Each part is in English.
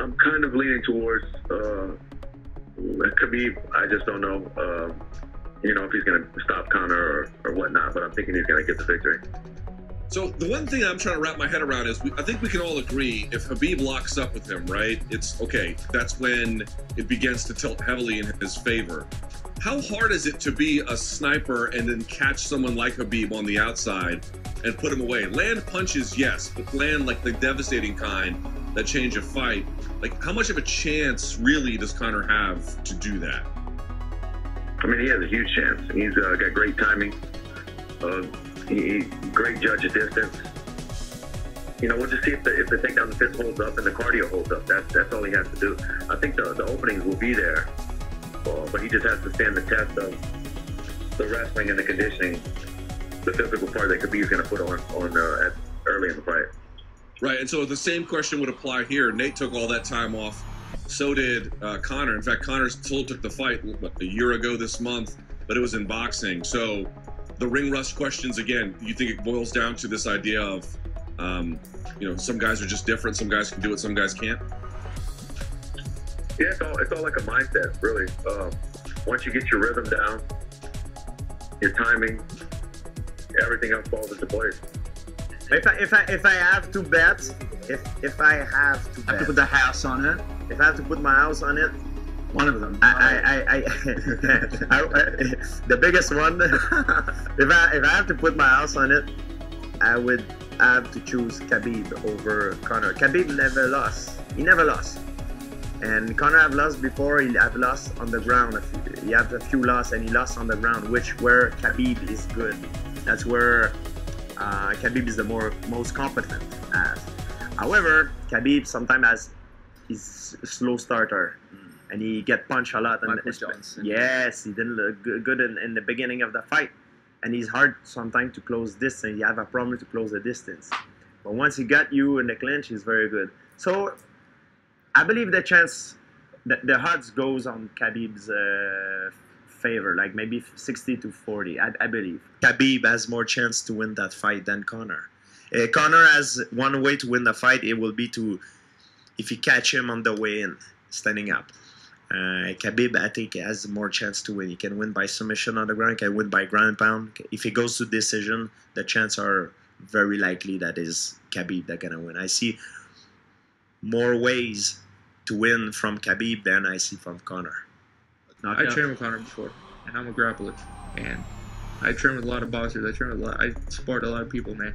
I'm kind of leaning towards Khabib. I just don't know, if he's going to stop Conor or whatnot, but I'm thinking he's going to get the victory. So the one thing I'm trying to wrap my head around is I think we can all agree if Khabib locks up with him, right? It's okay. That's when it begins to tilt heavily in his favor. How hard is it to be a sniper and then catch someone like Khabib on the outside and put him away? Land punches, yes, but land like the devastating kind that change a fight. Like, how much of a chance really does Conor have to do that? I mean, he has a huge chance. He's got great timing. Great judge of distance. We'll just see if the takedown, the fist holds up and the cardio holds up. That's all he has to do. I think the openings will be there, but he just has to stand the test of the wrestling and the conditioning, the physical part that Khabib's going to put on early in the fight. Right, and so the same question would apply here. Nate took all that time off. So did Conor. In fact, Conor still took the fight a year ago this month, but it was in boxing. So the ring rust questions again. Do you think it boils down to this idea of, some guys are just different. Some guys can do it. Some guys can't. Yeah, it's all like a mindset, really. Once you get your rhythm down, your timing, everything else falls into place. If I have to bet, if I have to bet, I have to put the house on it. if I have to put my house on it, One of them. the biggest one. if I have to put my house on it, I would have to choose Khabib over Conor. Khabib never lost. He never lost. And Conor have lost before. He have lost on the ground. He have a few losses, and he lost on the ground, where Khabib is good. That's where Khabib is the most competent at. However, Khabib sometimes he's a slow starter. And he get punched a lot. Yes, he didn't look good in the beginning of the fight. And he's hard sometimes to close distance. You have a problem to close the distance. But once he got you in the clinch, he's very good. So I believe the chance, the odds goes on Khabib's favor, like maybe 60-40, I believe. Khabib has more chance to win that fight than Conor. Conor has one way to win the fight. It will be if you catch him on the way in, standing up. Khabib, I think, has more chance to win. He can win by submission on the ground. He can win by ground and pound. If he goes to decision, the chances are very likely that is Khabib that's going to win. I see more ways to win from Khabib than I see from Conor. I trained with Conor before, and I'm a grappler. And I train with a lot of boxers. I sparred a lot of people, man.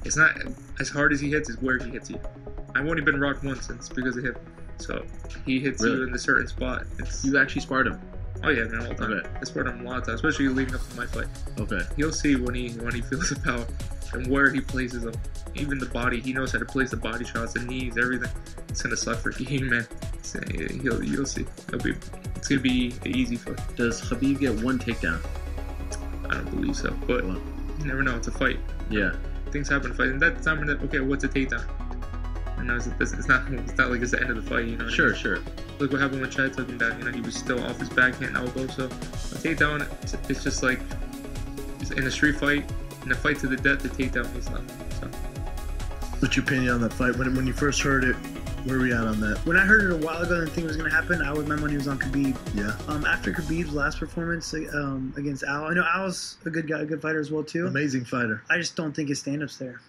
It's not as hard as he hits, it's where he hits you. I've only been rocked once, and it's because of him. So he hits you in a certain spot. You actually sparred him? Oh yeah, man, all the time. Okay. I sparred him a lot of times, especially leading up to my fight. Okay. He'll see when he feels the power and where he places them. Even the body, he knows how to place the body shots, the knees, everything. It's gonna suck for Khabib, man. You'll see. It's gonna be an easy fight. Does Khabib get one takedown? I don't believe so, but you never know. It's a fight. Yeah. Things happen in fight, and that's time when what's a takedown? And it's not like it's the end of the fight, you know. Sure. Look what happened when Chad took him down. You know, he was still off his backhand elbow. So a takedown, it's just like in a street fight, in a fight to the death, the takedown means nothing. So. What's your opinion on that fight? When you first heard it, where were we at on that? When I heard it a while ago and think it was going to happen, my money was on Khabib. Yeah. After Khabib's last performance against Al, I know Al's a good guy, a good fighter as well too. Amazing fighter. I just don't think his stand-up's there.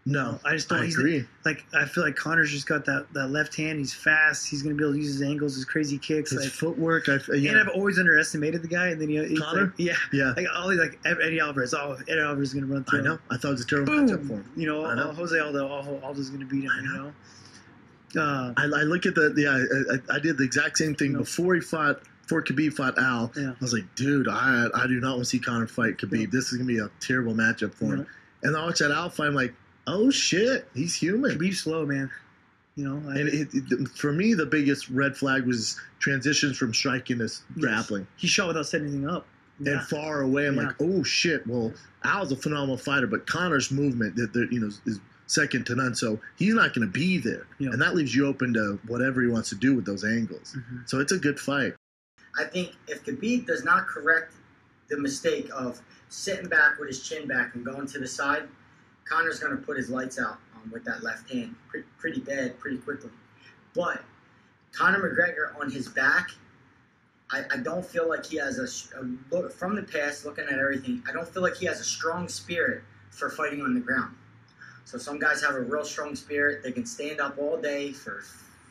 No, I just don't. I agree. I feel like Conor's just got that left hand. He's fast. He's gonna be able to use his angles, his crazy kicks, his footwork. And I've always underestimated the guy. And then Conor. Yeah. Like Eddie Alvarez. Eddie Alvarez is gonna run through. I know. I thought it was a terrible matchup for him. Jose Aldo's gonna beat him. I look at I did the exact same thing before Khabib fought Al. Yeah. I was like, dude, I do not want to see Conor fight Khabib. Yeah. This is gonna be a terrible matchup for him. And I watched that Al fight. I'm like, oh shit, he's human. Khabib's slow, man. For me, the biggest red flag was transitions from striking to grappling. He shot without setting anything up. And far away, I'm like, oh shit. Well, Al's a phenomenal fighter, but Conor's movement, is second to none. So he's not going to be there, and that leaves you open to whatever he wants to do with those angles. So it's a good fight. I think if Khabib does not correct the mistake of sitting back with his chin back and going to the side, Conor's going to put his lights out with that left hand pretty bad, pretty quickly. But Conor McGregor on his back, I don't feel like he has a look from the past, looking at everything, I don't feel like he has a strong spirit for fighting on the ground. So some guys have a real strong spirit. They can stand up all day for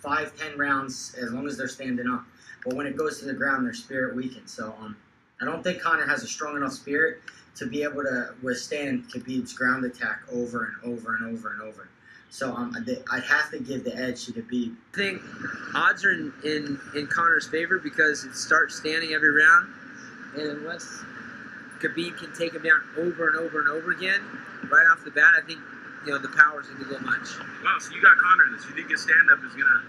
5-10 rounds as long as they're standing up. But when it goes to the ground, their spirit weakens. So I don't think Conor has a strong enough spirit to be able to withstand Khabib's ground attack over and over and over and over. So I'd have to give the edge to Khabib. I think odds are in Conor's favor because it starts standing every round, and unless Khabib can take him down over and over and over again, right off the bat, I think the power's going to go much. Wow, so you got Conor in this. You think his stand-up is going to...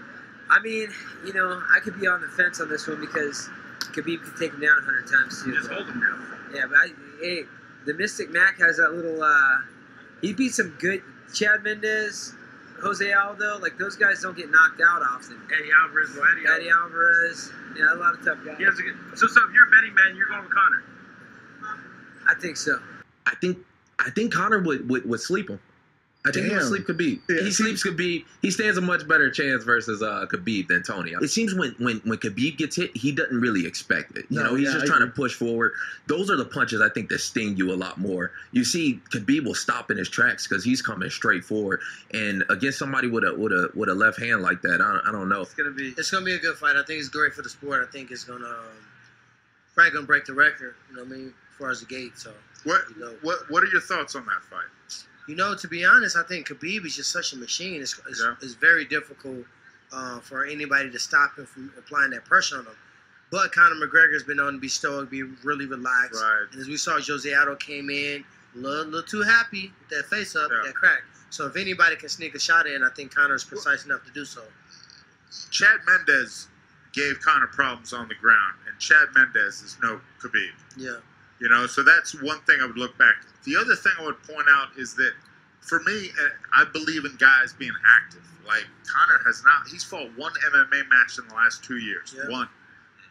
I mean, I could be on the fence on this one because Khabib could take him down 100 times too. Just hold him down. Yeah, but the Mystic Mac has that little. He beat some good Chad Mendez, Jose Aldo. Like those guys don't get knocked out often. Eddie Alvarez, Eddie Alvarez. Yeah, a lot of tough guys. He has a good, so if you're a betting man, you're going with Conor. I think so. I think Conor would sleep him. I think he would sleep Khabib. Yeah. He sleeps Khabib. He stands a much better chance versus Khabib than Tony. It seems when Khabib gets hit, he doesn't really expect it. He's just trying to push forward. Those are the punches I think that sting you a lot more. You see, Khabib will stop in his tracks because he's coming straight forward. And against somebody with a left hand like that, I don't know. It's gonna be a good fight. I think it's great for the sport. I think it's gonna probably gonna break the record. As far as the gate. So what are your thoughts on that fight? To be honest, I think Khabib is just such a machine. It's very difficult for anybody to stop him from applying that pressure on him. But Conor McGregor has been known to be stoic, be really relaxed. Right. And as we saw, Jose Aldo came in a little too happy with that face up, that crack. So if anybody can sneak a shot in, I think Conor is precise enough to do so. Chad Mendez gave Conor problems on the ground, and Chad Mendez is no Khabib. Yeah. So that's one thing I would look back. The other thing I would point out is that, for me, I believe in guys being active. Like, Conor he's fought one MMA match in the last 2 years. Yeah. One.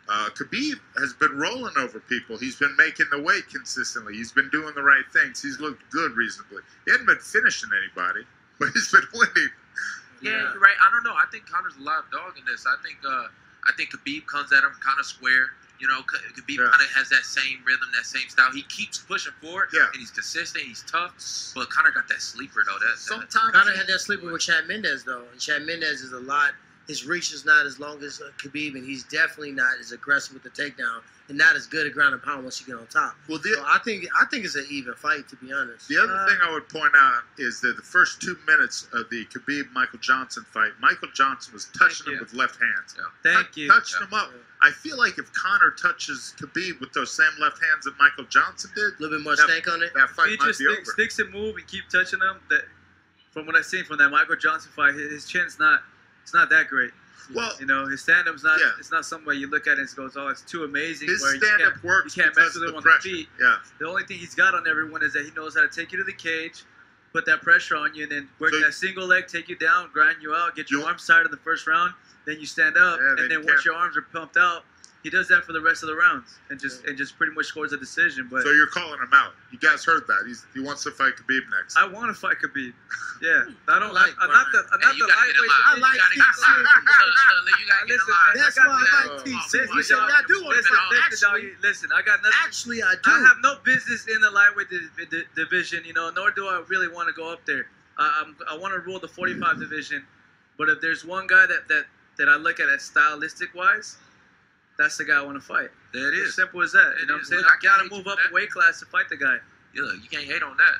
Khabib has been rolling over people. He's been making the weight consistently. He's been doing the right things. He's looked good reasonably. He hasn't been finishing anybody, but he's been winning. Yeah, you're right. I don't know. I think Conor's a live dog in this. I think Khabib comes at him kind of square. Khabib kind of has that same rhythm, that same style. He keeps pushing forward, and he's consistent. He's tough. But Conor got that sleeper, though. Sometimes Conor had that sleeper with Chad Mendez, though. And Chad Mendez is a lot. His reach is not as long as Khabib, and he's definitely not as aggressive with the takedown and not as good at ground and pound once you get on top. Well, so I think it's an even fight, to be honest. The other thing I would point out is that the first 2 minutes of the Khabib-Michael Johnson fight, Michael Johnson was touching him with left hands. Touched him up. I feel like if Conor touches Khabib with those same left hands that Michael Johnson did, a little bit more stank on it. That fight might be over. Sticks and move and keep touching him. That, from what I've seen from that Michael Johnson fight, his chin's not that great. Well, his stand-up's not. It's not somewhere you look at it and goes, "Oh, it's too amazing." His stand-up works. You can't mess with him on the feet. Yeah. The only thing he's got on everyone is that he knows how to take you to the cage, put that pressure on you, and then work that single leg, take you down, grind you out, get your arms tired in the first round. Then you stand up, and then once your arms are pumped out, he does that for the rest of the rounds, and just pretty much scores a decision. But so you're calling him out. You guys heard that. He wants to fight Khabib next. I want to fight Khabib. Yeah, I don't like. I'm not the lightweight. I like That's why I like TC. I do want to fight. Listen, I got nothing. Actually, I do. I have no business in the lightweight division. Nor do I really want to go up there. I want to rule the 45 division, but if there's one guy that I look at as stylistic wise, that's the guy I want to fight. There it is. As simple as that. You know what I'm saying? I got to move up a weight class to fight the guy. Yeah, you can't hate on that.